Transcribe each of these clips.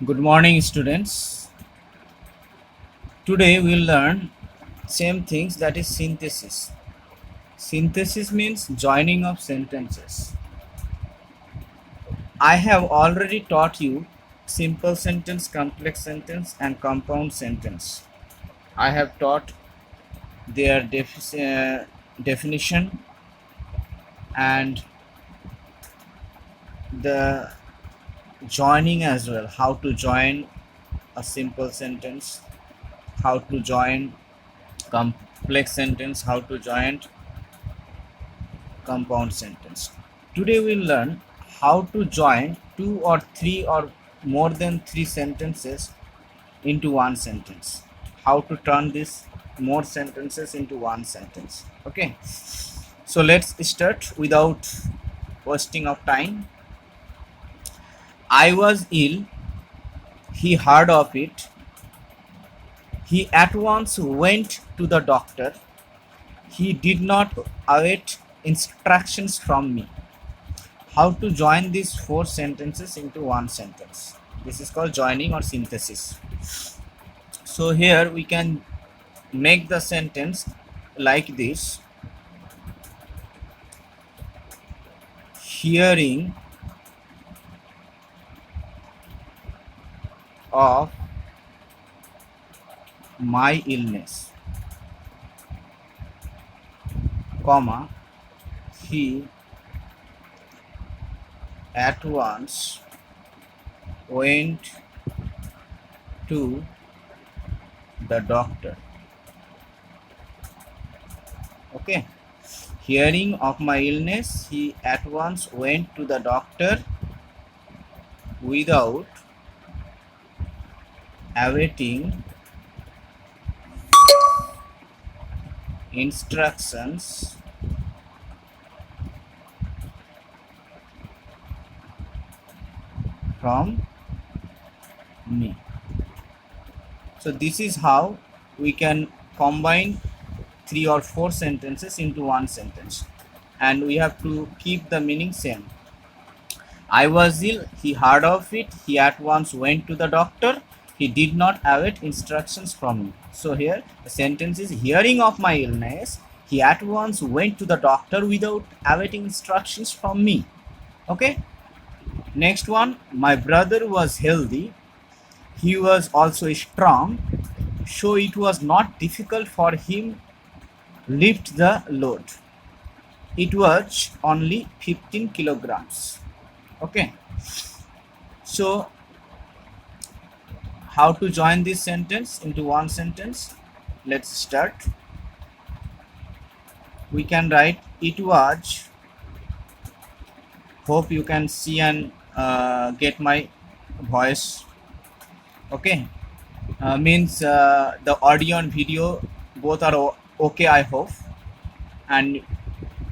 Good morning, students. Today we'll learn same things, that is synthesis. Synthesis means joining of sentences. I have already taught you simple sentence, complex sentence and compound sentence. I have taught their definition and the joining as well, how to join a simple sentence, how to join complex sentence, how to join compound sentence. Today we'll learn how to join two or three or more than three sentences into one sentence. How to turn these more sentences into one sentence. Okay. So let's start without wasting of time. I was ill. He heard of it. He at once went to the doctor. He did not await instructions from me. How to join these four sentences into one sentence. This is called joining or synthesis. So here we can make the sentence like this: hearing of my illness, comma, he at once went to the doctor. Okay. Hearing of my illness, he at once went to the doctor without awaiting instructions from me. So this is how we can combine three or four sentences into one sentence, and we have to keep the meaning same. I was ill, he heard of it, he at once went to the doctor, he did not await instructions from me. So here the sentence is: hearing of my illness, he at once went to the doctor without awaiting instructions from me. Okay. Next one, my brother was healthy, he was also strong, so it was not difficult for him lift the load. It was only 15 kilograms. Okay. So how to join this sentence into one sentence? Let's start. We can write it was. Hope you can see and get my voice. Okay. Means the audio and video both are okay, I hope, and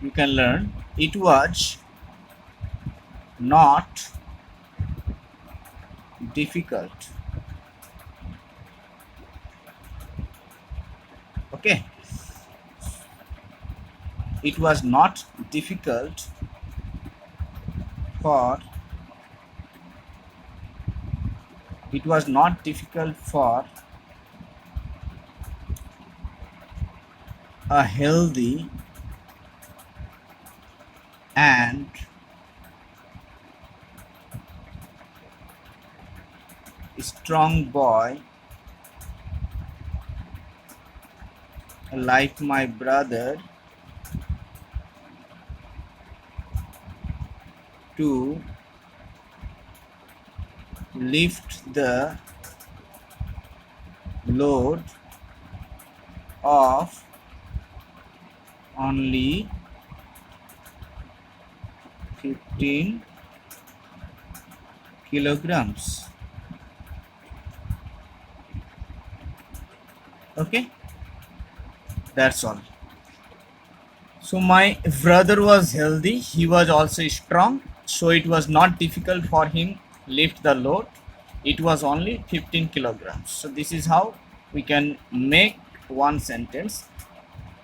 you can learn. It was not difficult. Okay. It was not difficult for a healthy and strong boy like my brother to lift the load of only 15 kilograms. Okay, that's all. So my brother was healthy, he was also strong, so it was not difficult for him lift the load. It was only 15 kilograms. So this is how we can make one sentence.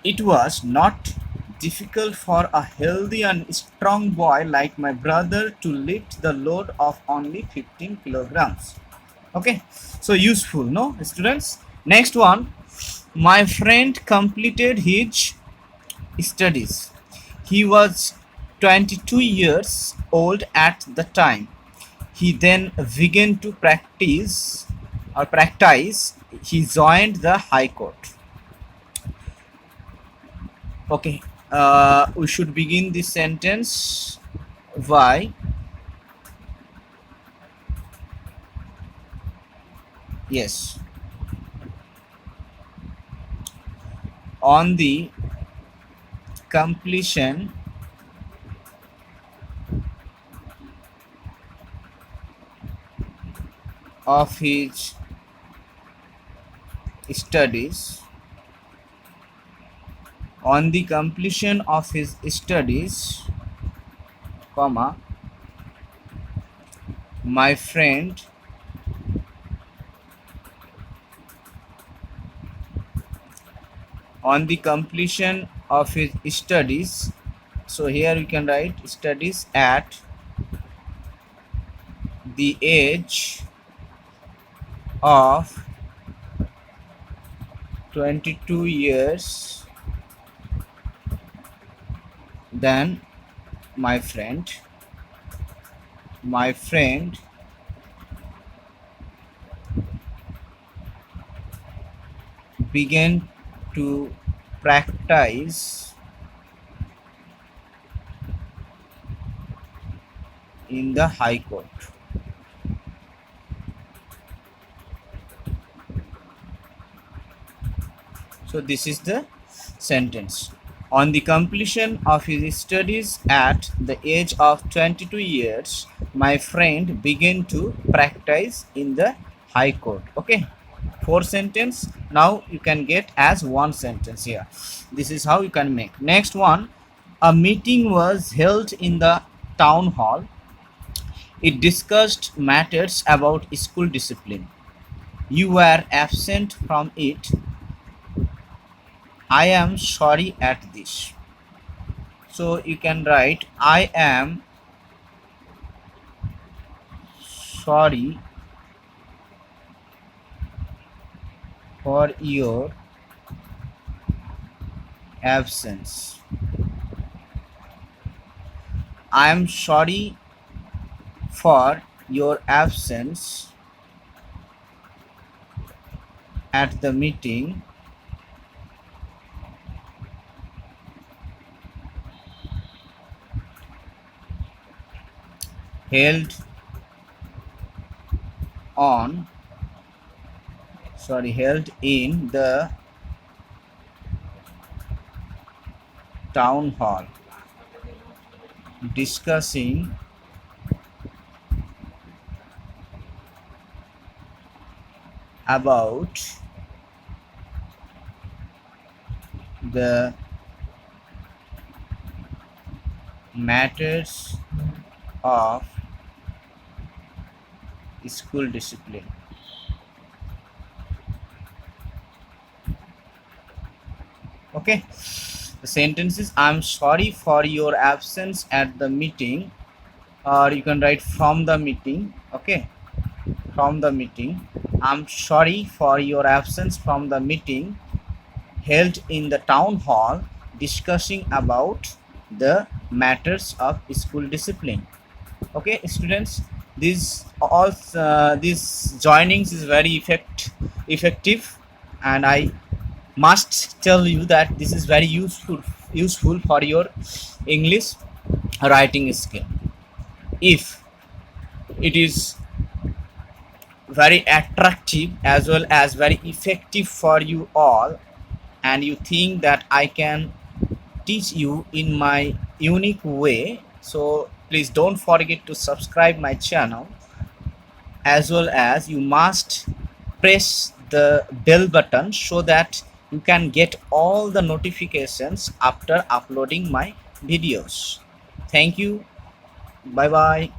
It was not difficult for a healthy and strong boy like my brother to lift the load of only 15 kilograms. Okay, so useful, no students? Next one, my friend completed his studies. He was 22 years old at the time. He then began to practice. He joined the High Court. Okay, we should begin this sentence by yes. On the completion of his studies, on the completion of his studies, comma, my friend on the completion of his studies, so here we can write studies at the age of 22 years, then my friend began to practice in the High Court. So this is the sentence. On the completion of his studies at the age of 22 years, my friend began to practice in the High Court. Okay, 4 sentence. Now you can get as 1 sentence here. This is how you can make. Next one, a meeting was held in the town hall. It discussed matters about school discipline. You were absent from it. I am sorry at this. So you can write I am sorry for your absence. I am sorry for your absence at the meeting held in the town hall, discussing about the matters of school discipline. Okay, the sentence is I'm sorry for your absence at the meeting, or you can write from the meeting. Okay, from the meeting, I'm sorry for your absence from the meeting held in the town hall discussing about the matters of school discipline. Okay students, these joinings is very effective, and I must tell you that this is very useful for your English writing skill. If it is very attractive as well as very effective for you all, and you think that I can teach you in my unique way, so please don't forget to subscribe my channel, as well as you must press the bell button so that you can get all the notifications after uploading my videos. Thank you. Bye bye.